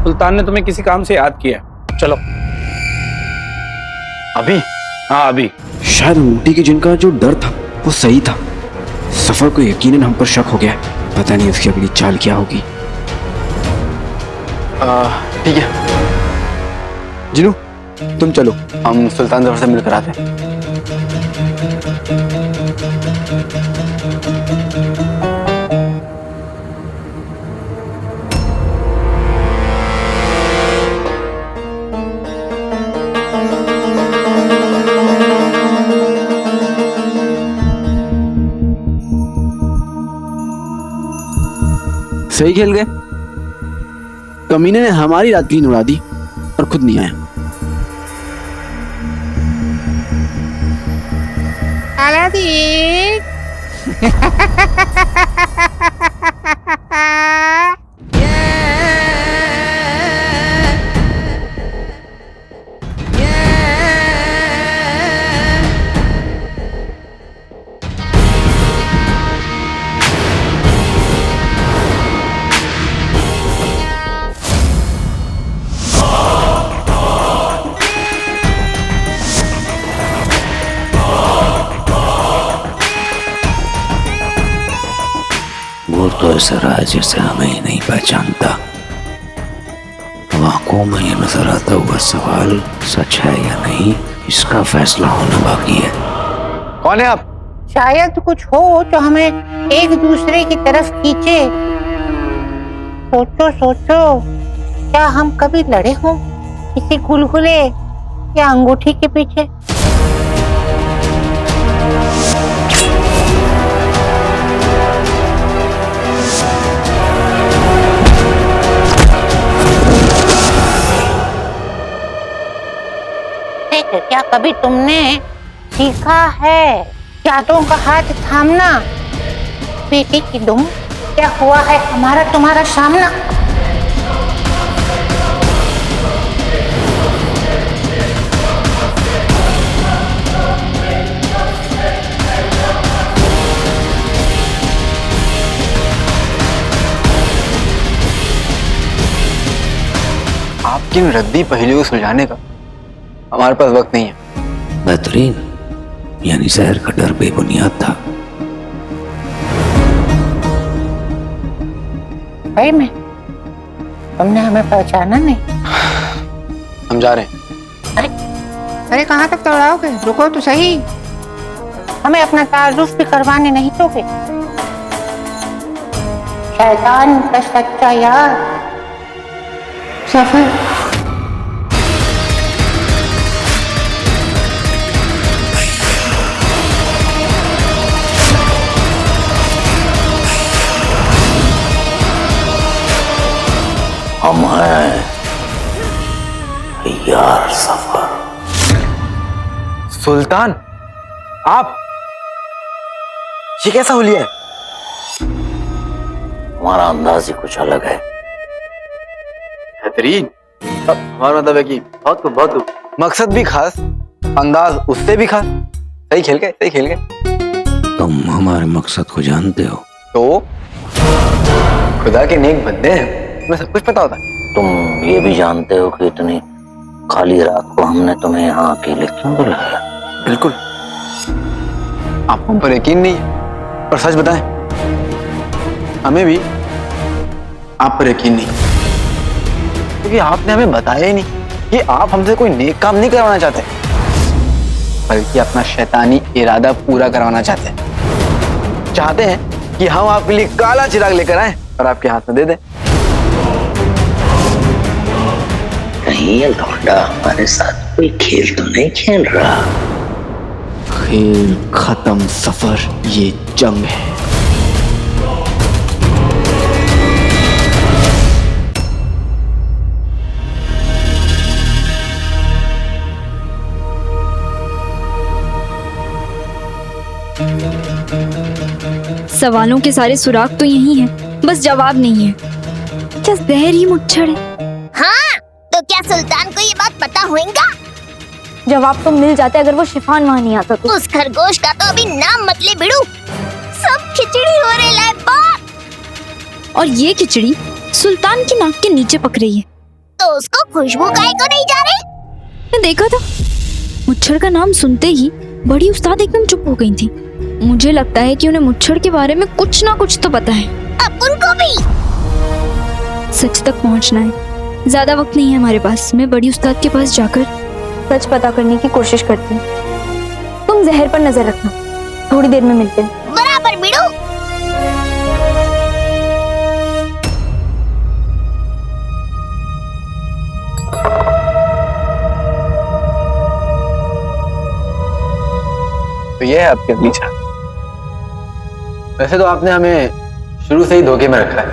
सुल्तान ने तुम्हें किसी काम से याद किया, चलो। अभी? हाँ अभी। शायद ऊँटी की जिनका जो डर था वो सही था। सफर को यकीनन हम पर शक हो गया। पता नहीं उसकी अगली चाल क्या होगी। ठीक है जिनू, तुम चलो, हम सुल्तान जफर से मिलकर आते हैं। सही खेल गए। कमीने ने हमारी रात की नींद उड़ा दी और खुद नहीं आया। वो तो ऐसा रहा है जैसे हमें ही नहीं पहचानता। आंखों में ये नजर आता हुआ सवाल सच है या नहीं, इसका फैसला होना बाकी है। कौन है आप? शायद कुछ हो जो हमें एक दूसरे की तरफ खींचे। सोचो सोचो, क्या हम कभी लड़े हों किसी गुलगुले या अंगूठी के पीछे? क्या कभी तुमने सीखा है यादों का हाथ थामना? बेटी की दुम, क्या हुआ है हमारा तुम्हारा सामना? आपकी इन रद्दी पहेलियों को सुलझाने का हमारे पास वक्त नहीं है। बेहतरीन, यानी जहर का डर बेबुनियाद था। भाई में तुमने हमें पहचाना नहीं? हम जा रहे हैं। अरे कहाँ तक दौड़ाओगे? रुको तो सही, हमें अपना तारुफ भी करवाने नहीं दोगे। शैतान का सच्चा यार सफर। हम हैं यार सफर। सुल्तान, आप ये कैसा हुलिया है? हमारा अंदाज ही कुछ अलग है। बेहतरीन। हमारा मतलब है कि बहुत मकसद भी खास, अंदाज उससे भी खास। सही खेल गए, सही खेल गए। तुम हमारे मकसद को जानते हो? तो खुदा के नेक बंदे हैं, तुम्हें सब कुछ पता होता है। तुम ये भी जानते हो कि इतनी खाली रात को हमने तुम्हें यहाँ अकेले क्यों बुलाया? बिल्कुल। आपको हम पर यकीन नहीं है, और सच बताएं, हमें भी आप पर यकीन नहीं। क्योंकि आपने हमें बताया ही नहीं कि आप हमसे कोई नेक काम नहीं करवाना चाहते, बल्कि अपना शैतानी इरादा पूरा करवाना चाहते हैं कि हम आपके लिए काला चिराग लेकर आए और आपके हाथ में दे दें। कहीं ये लौंडा हमारे साथ कोई खेल तो नहीं खेल रहा? खेल खत्म, सफर ये जंग है। सवालों के सारे सुराग तो यही हैं, बस जवाब नहीं है। क्या जहर ही मुच्छर है? हाँ, तो क्या सुल्तान को ये बात पता होगा? जवाब तो मिल जाता अगर वो शिफान वहाँ नहीं आता तो। उस खरगोश का तो अभी नाम मत ले बिड़ू, सब खिचड़ी हो रहे लाए बात। और ये खिचड़ी सुल्तान की नाक के नीचे पक रही है। तो उसको खुशबू काहे को नहीं जा रही? मैं देखा था, मुच्छर का नाम सुनते ही बड़ी उस्ताद एकदम चुप हो गई थी। मुझे लगता है कि उन्हें मुच्छर के बारे में कुछ ना कुछ तो पता है। अब उनको भी सच तक पहुंचना है, ज्यादा वक्त नहीं है हमारे पास। मैं बड़ी उस्ताद के पास जाकर सच पता करने की कोशिश करती हूँ। तुम जहर पर नजर रखना, थोड़ी देर में मिलते हैं। बराबर बिड़ू। तो ये है आपकी अगली चाल। वैसे तो आपने हमें शुरू से ही धोखे में रखा है।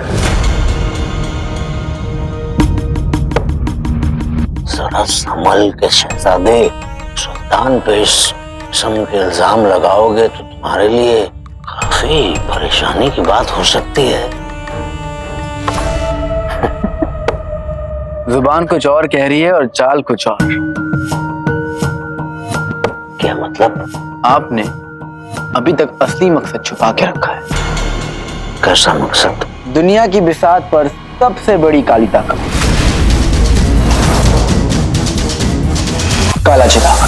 जरा संभल के शहजादे, सुल्तान पे इस किस्म के इल्जाम लगाओगे तो तुम्हारे लिए काफी परेशानी की बात हो सकती है। जुबान कुछ और कह रही है और चाल कुछ और। क्या मतलब? आपने अभी तक असली मकसद छुपा के रखा है। कैसा मकसद? दुनिया की बिसात पर सबसे बड़ी काली ताकत, काला चिराग।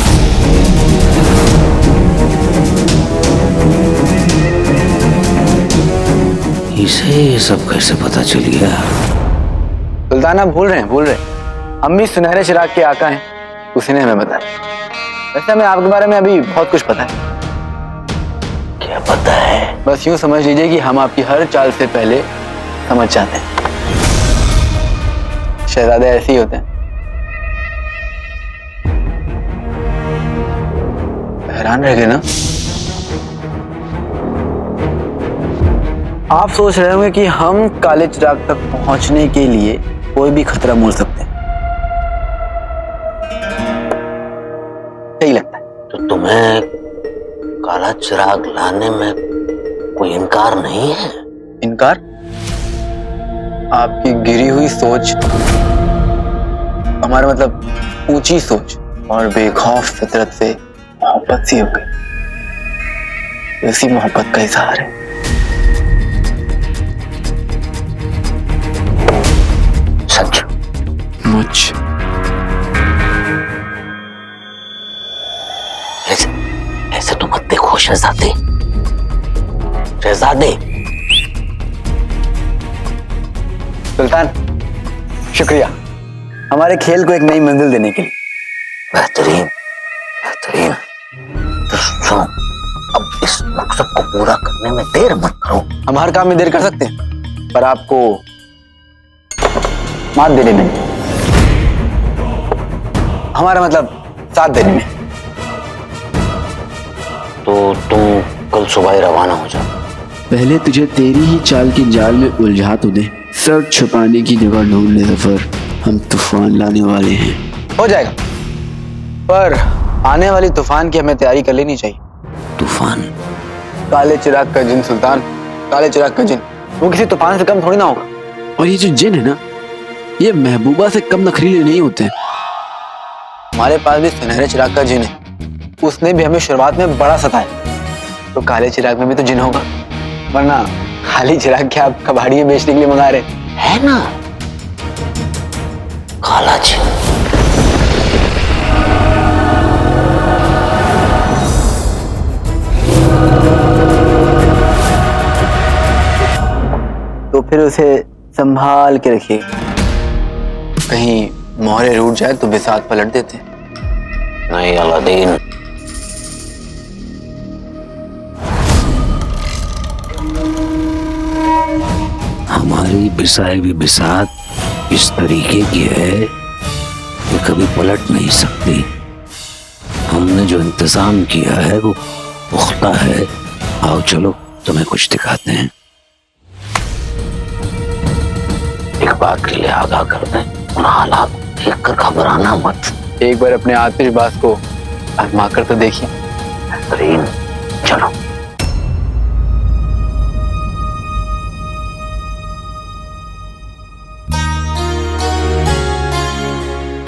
इसे ये सब कैसे पता चल गया? सुल्तान आप भूल रहे हैं। अम्मी सुनहरे चिराग के आका हैं, उसी ने हमें बताया। वैसे हमें आपके बारे में अभी बहुत कुछ पता है। क्या पता है? बस यूं समझ लीजिए कि हम आपकी हर चाल से पहले समझ जाते हैं। शहजादे ऐसे ही होते हैं। हैरान रह गए ना? आप सोच रहे होंगे कि हम काले चिराग तक पहुंचने के लिए कोई भी खतरा मोल सकते हैं। सही लगता है। तो तुम्हें काला चिराग लाने में कोई इनकार नहीं है? इनकार? आपकी गिरी हुई सोच, हमारा मतलब ऊंची सोच और बेखौफ फितरत से मोहब्बत सी हो गई। इसी मोहब्बत का इजहार है। सच? मुझ ऐसे तो मत देखो शहजादे। शहजादे। सुल्तान शुक्रिया हमारे खेल को एक नई मंजिल देने के लिए। बेहतरीन बेहतरीन। तो सुनो, अब इस मकसद को पूरा करने में देर मत करो। हम हर काम में देर कर सकते हैं, पर आपको मात देने में, हमारा मतलब साथ देने में। तो तुम कल सुबह ही रवाना हो जाओ। पहले तुझे तेरी ही चाल की जाल में उलझा तो दे। सर छुपाने की जगह ढूंढ ले सफर, हम तूफान लाने वाले हैं। हो जाएगा, पर आने वाली तूफान की हमें तैयारी कर लेनी चाहिए। तूफान? काले चिराग का जिन सुल्तान, काले चिराग का जिन, वो किसी तूफान से कम थोड़ी ना होगा। और ये जो जिन है ना, ये महबूबा से कम नखरीले नहीं होते। हमारे पास भी सुनहरे चिराग का जिन है, उसने भी हमें शुरुआत में बड़ा सताया। तो काले चिराग में भी तो जिन होगा, वरना खाली चिराग क्या आप कबाड़ियां बेचने के लिए मंगा रहे है ना? काला जिन। तो फिर उसे संभाल के रखिए। कहीं मोहरे रूठ जाए तो बिसात पलट देते। नहीं अलादीन, हमारी बिसाई हुई बिसात इस तरीके की है कि कभी पलट नहीं सकती। हमने जो इंतजाम किया है वो पुख्ता है। आओ चलो तुम्हें कुछ दिखाते हैं। एक बात के लिए आगाह कर दें, उन हालात देखकर घबराना मत। एक बार अपने आतिशबाज को आजमा कर तो देखिए। बेहतरीन, चलो।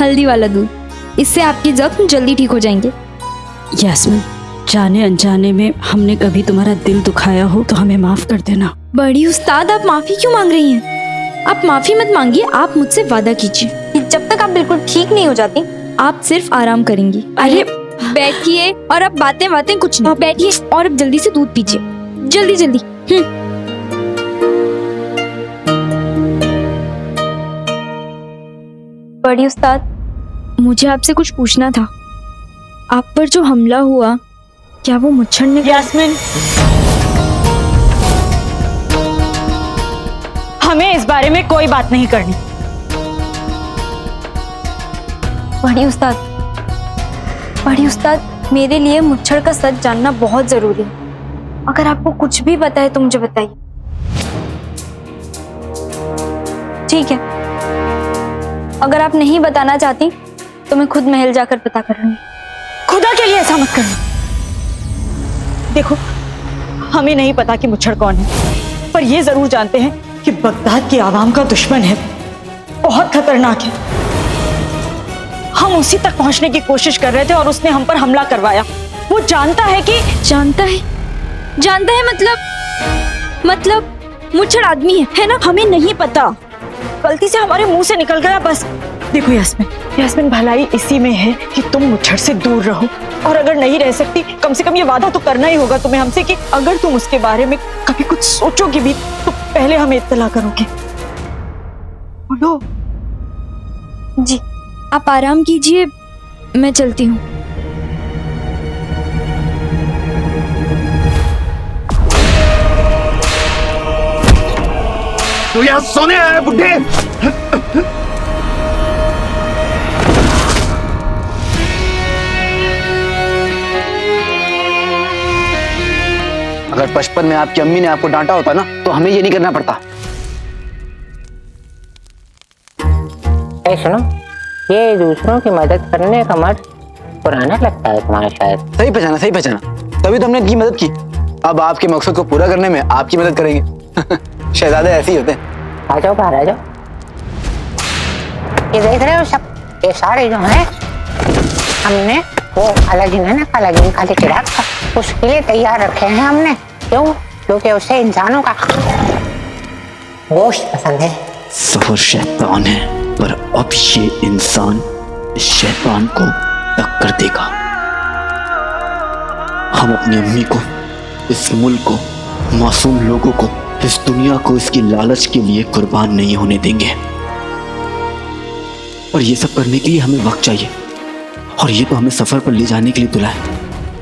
हल्दी वाला दूध, इससे आपके जख्म जल्दी ठीक हो जाएंगे। यास्मीन, जाने अनजाने में हमने कभी तुम्हारा दिल दुखाया हो तो हमें माफ कर देना। बड़ी उस्ताद, आप माफी क्यों मांग रही हैं? आप माफी मत मांगिए, आप मुझसे वादा कीजिए कि जब तक आप बिल्कुल ठीक नहीं हो जाती आप सिर्फ आराम करेंगी। अरे बैठिए, और अब बातें बातें कुछ नहीं, बैठिए और अब जल्दी से दूध पीजिए, जल्दी जल्दी। बड़ी उस्ताद, मुझे आपसे कुछ पूछना था। आप पर जो हमला हुआ, क्या वो मुच्छर ने? यास्मीन, हमें इस बारे में कोई बात नहीं करनी। बड़ी उस्ताद, मेरे लिए मुच्छर का सच जानना बहुत जरूरी है। अगर आपको कुछ भी पता है तो मुझे बताइए। ठीक है, अगर आप नहीं बताना चाहती तो मैं खुद महल जाकर पता कर लूंगी। खुदा के लिए ऐसा मत करना। देखो, हमें नहीं पता कि मुच्छर कौन है, पर ये जरूर जानते हैं कि बगदाद की आवाम का दुश्मन है, बहुत खतरनाक है। हम उसी तक पहुंचने की कोशिश कर रहे थे और उसने हम पर हमला करवाया। वो जानता है जानता है मतलब मुच्छर आदमी है ना? हमें नहीं पता, गलती से हमारे मुंह से निकल गया बस। देखो यास्मीन, भलाई इसी में है कि तुम मुच्छर से दूर रहो, और अगर नहीं रह सकती कम से कम ये वादा तो करना ही होगा तुम्हें हमसे कि अगर तुम उसके बारे में कभी कुछ सोचोगी भी तो पहले हमें इत्तला करोगे। बोलो। जी, आप आराम कीजिए, मैं चलती हूँ। तू यहाँ सोने आया बुड्ढे? अगर बचपन में आपकी अम्मी ने आपको डांटा होता ना तो हमें ये नहीं करना पड़ता। सुनो, ये दूसरों की मदद करने का मर्द पुराना लगता है तुम्हारा शायद। सही पहचाना, तभी तो हमने इनकी मदद की। अब आपके मकसद को पूरा करने में आपकी मदद करेंगे। शहजादे ऐसे ही होते हैं। आ जाओ बाहर आ जाओ। ये देख रहे हो सब, ये सारे जो हैं हमने वो अलादीन है ना, अलादीन खाली चिराग का, उसके लिए तैयार रखे हैं हमने। क्यों? क्योंकि उसे इंसानों का गोश्त पसंद है। सफर शैतान है, पर अब ये इंसान इस शैतान को टक्कर देगा। हम अपनी अम्मी को, इस मुल्क को, मासूम लोगों को, इस दुनिया को इसकी लालच के लिए कुर्बान नहीं होने देंगे। और ये सब करने के लिए हमें वक्त चाहिए, और ये तो हमें सफर पर ले जाने के लिए तुला है।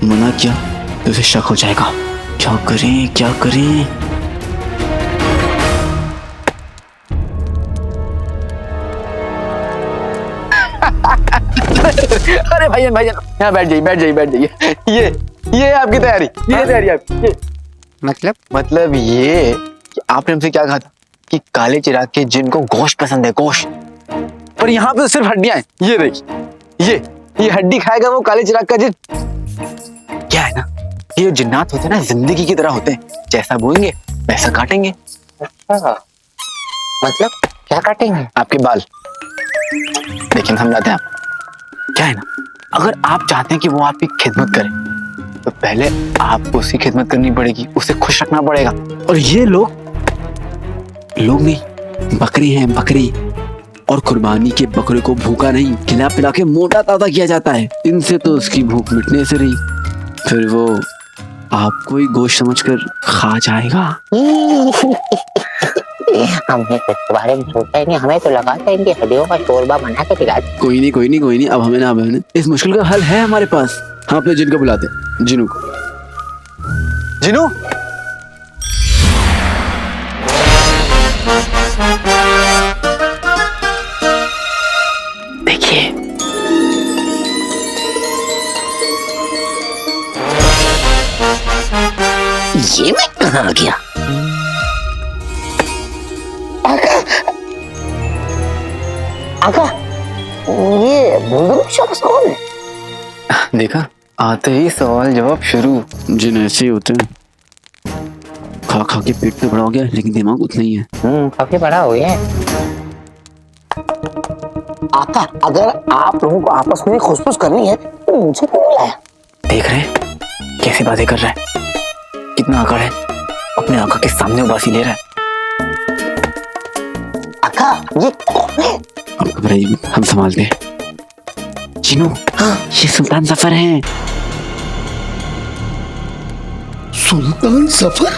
मना किया तो उसे शक हो जाएगा। क्या करें? अरे भाईजान यहाँ बैठ जाइए। ये आपकी तैयारी, ये तैयारी आपकी। ये मतलब ये कि आपने हमसे क्या कहा था कि काले चिराग के जिन को गोश्त पसंद है, गोश्त। पर यहाँ पे तो सिर्फ हड्डियां हैं। ये देखिए, ये हड्डी खाएगा वो काले चिराग का जिन। क्या है ना, ये जिन्नात होते हैं ना, जिंदगी की तरह होते हैं। जैसा बोएंगे वैसा काटेंगे। मतलब क्या काटेंगे? आपके बाल। लेकिन हम लाते हैं आप। क्या है ना, अगर आप चाहते हैं कि वो आपकी खिदमत करे तो पहले आपको उसकी खिदमत करनी पड़ेगी, उसे खुश रखना पड़ेगा। और ये लोग नहीं, बकरी हैं, बकरी। और कुर्बानी के बकरे को भूखा नहीं, खिला पिला के मोटा ताजा किया जाता है। इनसे तो उसकी भूख मिटने से रही, फिर वो आपको ही गोश्त समझकर खा जाएगा। हमने तो इसके बारे में सोचा ही नहीं, हमें तो लगा था इनकी हड्डियों का शोरबा बना के खिला दें। कोई नहीं कोई नहीं कोई नहीं, अब हमें ना बहने, इस मुश्किल का हल है हमारे पास। हम अपने जिन को बुलाते, जिनू को। जिनू, देखिए ये मैं कहाँ आ गया? आका, ये बुलबुल शख्स कौन है? देखा, आते ही सवाल जवाब शुरू। जिन ऐसे ही होते हैं, खा खा के पेट तो बड़ा हो गया लेकिन दिमाग उतना ही है। काफी बड़ा हो गया। आका, अगर आप लोगों को आपस में खुशबुश करनी है तो मुझे क्यों बुलाया? देख रहे हैं कैसी बातें कर रहा है, कितना आकड़ है, अपने आंखों के सामने उबासी ले रहा है। आका, ये कौन है? आप घबराइए मत, हम संभालते हैं। जिनू, हाँ? ये सुल्तान सफर हैं। सुल्तान सफर?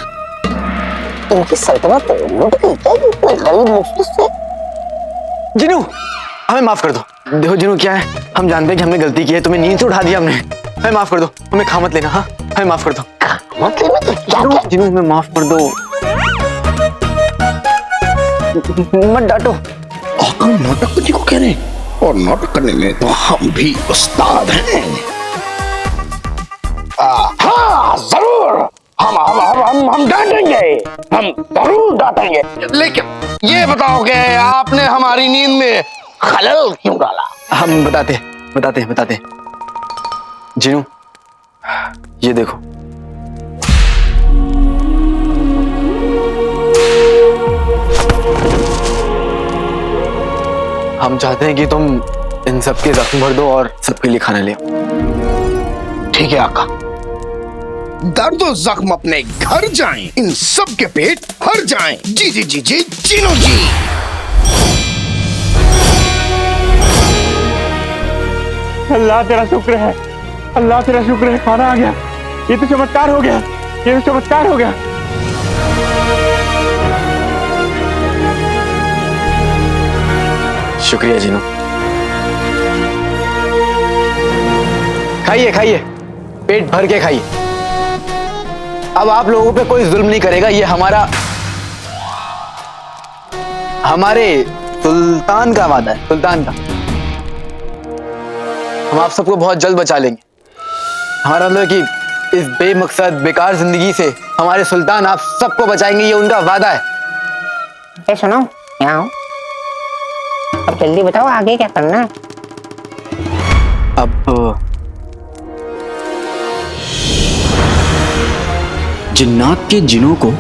इनकी सल्तनत लुट गई क्या इतने गरीब मुफ्लिस से? जिनू, हमें माफ कर दो। देखो जिनू, क्या है, हम जानते हैं कि हमने गलती की है, तुम्हें नींद से उठा दिया हमने। हमें माफ कर दो, हमें खा मत लेना। हाँ, हमें माफ कर दो। मत लेना तो क्या? जिनू, हमें माफ कर दो, मत डांटो। आका नाटक करने को कह रहे हैं, और नाटक करने में तो हम भी उस्ताद हैं। हाँ जरूर, हम डांटेंगे, हम जरूर डांटेंगे। लेकिन ये बताओ कि आपने हमारी नींद में खलल क्यों डाला? हम बताते। जिनू, ये देखो, हम चाहते हैं कि तुम इन सबके जख्म भर दो और सबके लिए खाना ले आओ। ठीक है आका, दर्द और जख्म अपने घर जाएं, इन सब के पेट भर जाएं। जी जी जी जी, जिनू जी। अल्लाह तेरा शुक्र है, अल्लाह तेरा शुक्र है, खाना आ गया। ये तो चमत्कार हो गया, ये तो चमत्कार हो गया। शुक्रिया जिनू। खाइए खाइए, पेट भर के खाइए। अब आप लोगों पे कोई जुल्म नहीं करेगा, ये हमारे सुल्तान का वादा है, सुल्तान का। हम आप सबको बहुत जल्द बचा लेंगे। हमारा मतलब कि इस बेमकसद बेकार जिंदगी से हमारे सुल्तान आप सबको बचाएंगे, ये उनका वादा है। सुनो, यहाँ आओ। अब जल्दी बताओ आगे क्या करना है? अब जिन्नात के जिनों को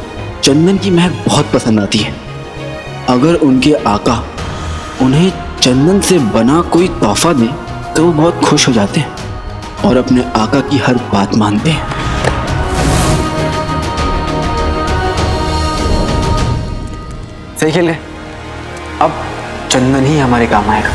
चंदन की महक बहुत पसंद आती है। अगर उनके आका उन्हें चंदन से बना कोई तोहफा दे तो वो बहुत खुश हो जाते हैं और अपने आका की हर बात मानते हैं। सही खेल गए। अब चंदन ही हमारे काम आएगा।